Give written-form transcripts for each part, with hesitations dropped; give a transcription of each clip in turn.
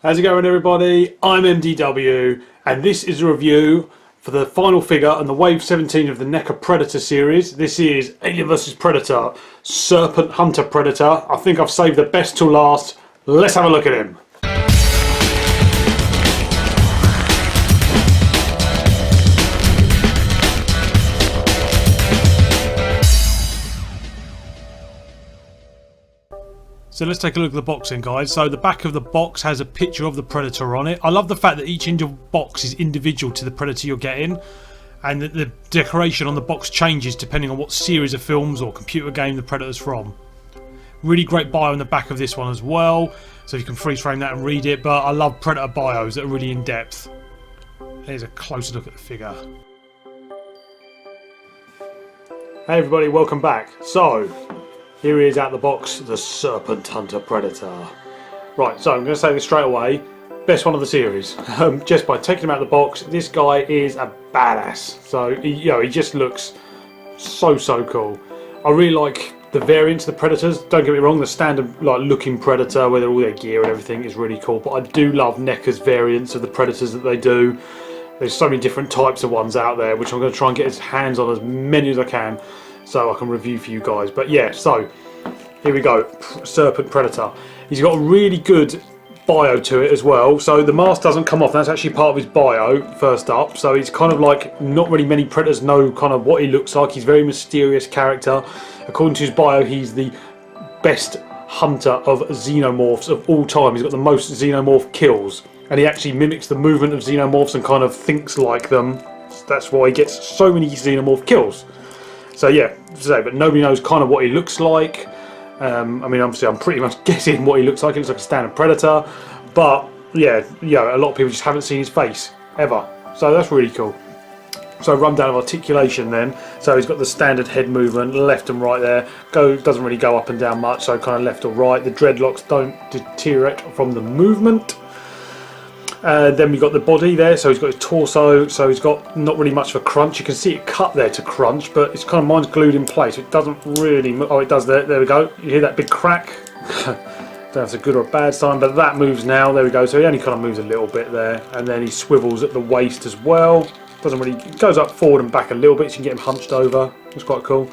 How's it going, everybody? I'm MDW, and this is a review for the final figure on the Wave 17 of the Neca Predator series. This is Alien vs Predator, Serpent Hunter Predator. I think I've saved the best till last. Let's have a look at him. So let's take a look at the boxing, guys. So the back of the box has a picture of the Predator on it. I love the fact that each box is individual to the Predator you're getting, and that the decoration on the box changes depending on what series of films or computer game the Predator's from. Really great bio on the back of this one as well, so you can freeze frame that and read it, but I love Predator bios that are really in depth. Here's a closer look at the figure. Hey everybody, welcome back. So here he is out the box, the Serpent Hunter Predator. Right, so I'm going to say this straight away, best one of the series. Just by taking him out of the box, this guy is a badass. So, he just looks so cool. I really like the variants of the Predators. Don't get me wrong, the standard looking Predator with all their gear and everything is really cool. But I do love Neca's variants of the Predators that they do. There's so many different types of ones out there, which I'm going to try and get his hands on as many as I can, so I can review for you guys. But yeah, so here we go, Serpent Predator. He's got a really good bio to it as well. So the mask doesn't come off, that's actually part of his bio first up. So he's kind of like, not really many Predators know kind of what he looks like. He's a very mysterious character. According to his bio, he's the best hunter of xenomorphs of all time. He's got the most xenomorph kills, and he actually mimics the movement of xenomorphs and kind of thinks like them. That's why he gets so many xenomorph kills. So yeah, but nobody knows kind of what he looks like. I mean, obviously I'm pretty much guessing what he looks like. He looks like a standard Predator, but yeah, a lot of people just haven't seen his face ever. So that's really cool. So rundown of articulation then. So he's got the standard head movement, left and right there. Doesn't really go up and down much, so kind of left or right. The dreadlocks don't deteriorate from the movement. Then we've got the body there, so he's got his torso, so he's got not really much of a crunch. You can see it cut there to crunch, but it's kind of, mine's glued in place. It doesn't really, oh it does there, there we go. You hear that big crack? Don't know if it's a good or a bad sign, but that moves now, there we go. So he only kind of moves a little bit there, and then he swivels at the waist as well. Doesn't really, it goes up forward and back a little bit, so you can get him hunched over. It's quite cool.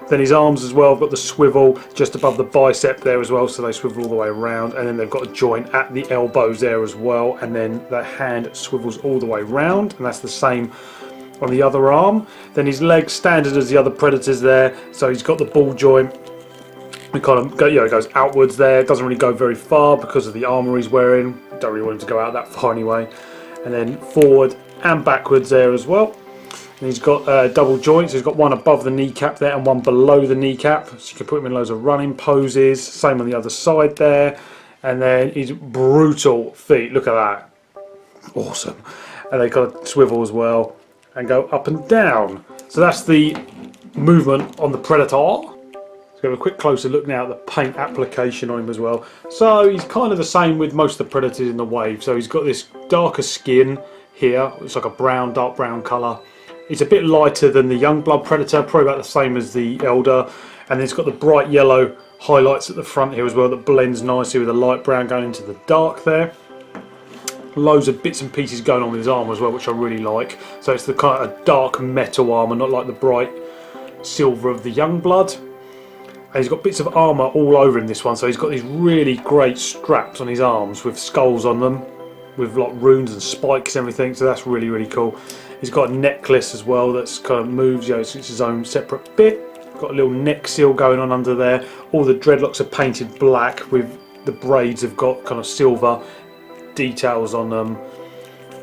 Then his arms as well, got the swivel just above the bicep there as well, so they swivel all the way around, and then they've got a joint at the elbows there as well, and then the hand swivels all the way around, and that's the same on the other arm. Then his legs standard as the other Predators there, so he's got the ball joint. It kind of it goes outwards there. It doesn't really go very far because of the armour he's wearing. Don't really want him to go out that far anyway. And then forward and backwards there as well. And he's got double joints. He's got one above the kneecap there and one below the kneecap, so you can put him in loads of running poses. Same on the other side there. And then his brutal feet, look at that, awesome. And they kind of swivel as well and go up and down. So that's the movement on the Predator. Let's have a quick closer look now at the paint application on him as well. So he's kind of the same with most of the Predators in the Wave. So he's got this darker skin here. It's like a brown, dark brown colour. It's a bit lighter than the Youngblood Predator, probably about the same as the Elder. And then it's got the bright yellow highlights at the front here as well that blends nicely with the light brown going into the dark there. Loads of bits and pieces going on with his armour as well, which I really like. So it's the kind of dark metal armour, not like the bright silver of the Youngblood. And he's got bits of armour all over him, this one. So he's got these really great straps on his arms with skulls on them, with like runes and spikes and everything. So that's really cool. He's got a necklace as well that's kind of moves, it's his own separate bit. Got a little neck seal going on under there. All the dreadlocks are painted black, with the braids have got kind of silver details on them.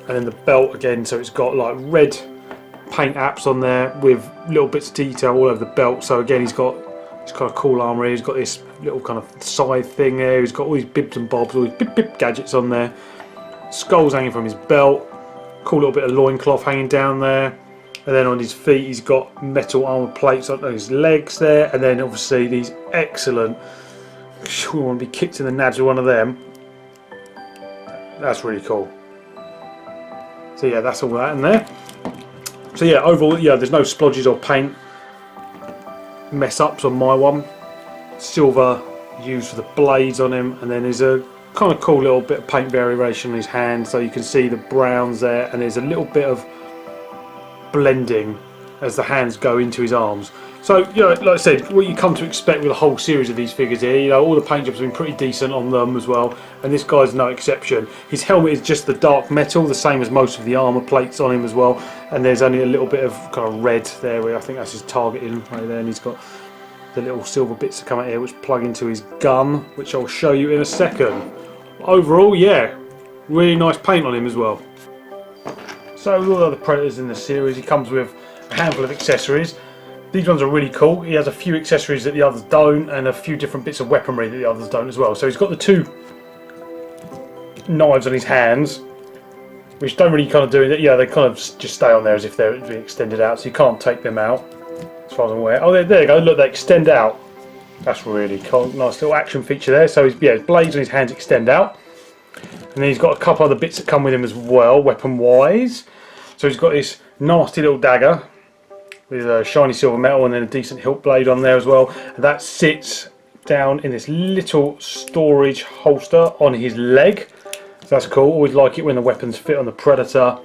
And then the belt again, so it's got like red paint apps on there with little bits of detail all over the belt. So again, he's got this kind of cool armour here. He's got this little kind of side thing there. He's got all these bibs and bobs, all these bip gadgets on there. Skulls hanging from his belt. Cool little bit of loincloth hanging down there. And then on his feet he's got metal armour plates on his legs there. And then obviously these excellent, we want to be kicked in the nads with one of them. That's really cool. So yeah, that's all that in there. So yeah, overall, there's no splodges or paint mess ups on my one. Silver used for the blades on him, and then there's a kind of cool little bit of paint variation on his hand, so you can see the browns there, and there's a little bit of blending as the hands go into his arms. So, you know, like I said, what you come to expect with a whole series of these figures here. You know, all the paint jobs have been pretty decent on them as well, and this guy's no exception. His helmet is just the dark metal, the same as most of the armour plates on him as well, and there's only a little bit of kind of red there, where I think that's his targeting right there, and he's got the little silver bits that come out here which plug into his gun, which I'll show you in a second. Overall, yeah, really nice paint on him as well. So with all the other Predators in the series, he comes with a handful of accessories. These ones are really cool. He has a few accessories that the others don't, and a few different bits of weaponry that the others don't as well. So he's got the two knives on his hands, which don't really kind of do it. Yeah, they kind of just stay on there as if they're extended out, so you can't take them out, as far as I'm aware. Oh, there you go. Look, they extend out. That's really cool. Nice little action feature there. So his blades on his hands extend out, and then he's got a couple other bits that come with him as well, weapon-wise. So he's got this nasty little dagger with a shiny silver metal, and then a decent hilt blade on there as well. And that sits down in this little storage holster on his leg. So that's cool. Always like it when the weapons fit on the Predator.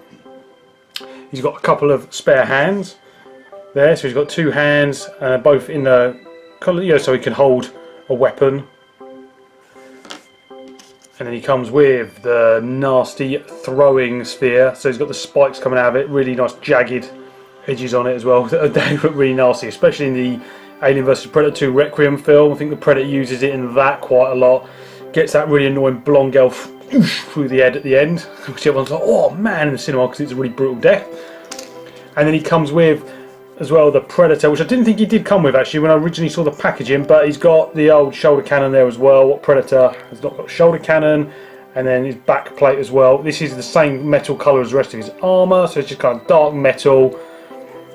He's got a couple of spare hands there, so he's got two hands, both in the colour, you know, so he can hold a weapon. And then he comes with the nasty throwing sphere, so he's got the spikes coming out of it, really nice jagged edges on it as well. They look really nasty, especially in the Alien vs Predator 2 Requiem film. I think the Predator uses it in that quite a lot. Gets that really annoying blonde girl through the head at the end, which everyone's like, oh man, in the cinema, because it's a really brutal death. And then he comes with as well the Predator, which I didn't think he did come with actually when I originally saw the packaging, but he's got the old shoulder cannon there as well. What Predator has not got? Shoulder cannon, and then his back plate as well. This is the same metal colour as the rest of his armour, so it's just kind of dark metal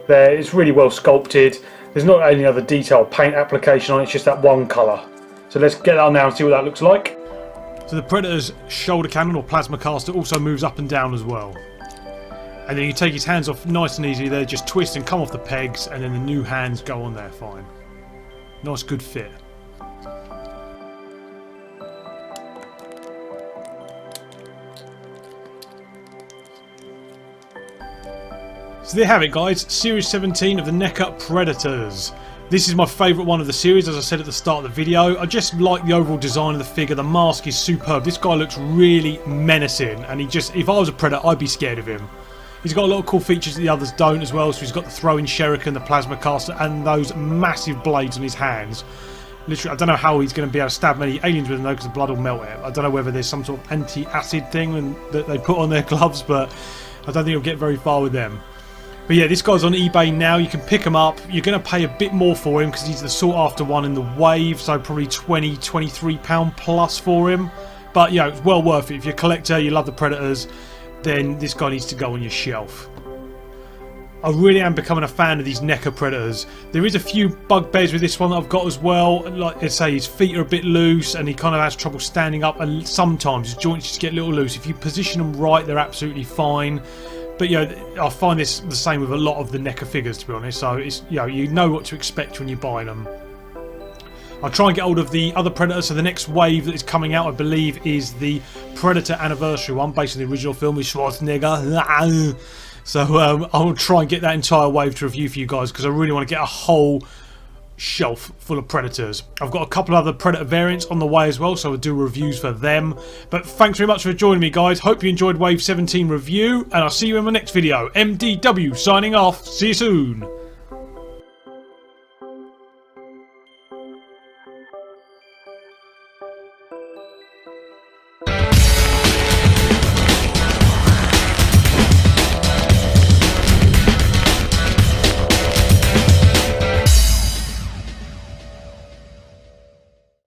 there. It's really well sculpted. There's not any other detailed paint application on it, it's just that one colour. So let's get on now and see what that looks like. So the Predator's shoulder cannon or plasma caster also moves up and down as well. And then you take his hands off nice and easy there, just twist and come off the pegs, and then the new hands go on there fine. Nice good fit. So there you have it guys, Series 17 of the Neca Predators. This is my favourite one of the series, as I said at the start of the video. I just like the overall design of the figure. The mask is superb. This guy looks really menacing, and if I was a Predator, I'd be scared of him. He's got a lot of cool features that the others don't as well. So he's got the throwing shuriken, the plasma caster, and those massive blades on his hands. Literally, I don't know how he's going to be able to stab many aliens with them though, because the blood will melt it. I don't know whether there's some sort of anti-acid thing that they put on their gloves, but I don't think he'll get very far with them. But yeah, this guy's on eBay now. You can pick him up. You're going to pay a bit more for him because he's the sought after one in the wave, so probably £20, £23 plus for him. But you know, it's well worth it. If you're a collector, you love the Predators, then this guy needs to go on your shelf. I really am becoming a fan of these Neca Predators. There is a few bugbears with this one that I've got as well. Like I say, his feet are a bit loose and he kind of has trouble standing up, and sometimes his joints just get a little loose. If you position them right, they're absolutely fine. But you know, I find this the same with a lot of the Neca figures, to be honest. So it's, you know what to expect when you're buying them. I'll try and get hold of the other Predators. So the next wave that is coming out, I believe, is the Predator Anniversary one, based on the original film with Schwarzenegger. So I'll try and get that entire wave to review for you guys, because I really want to get a whole shelf full of Predators. I've got a couple of other Predator variants on the way as well, so I'll do reviews for them. But thanks very much for joining me guys. Hope you enjoyed Wave 17 review, and I'll see you in my next video. MDW signing off. See you soon.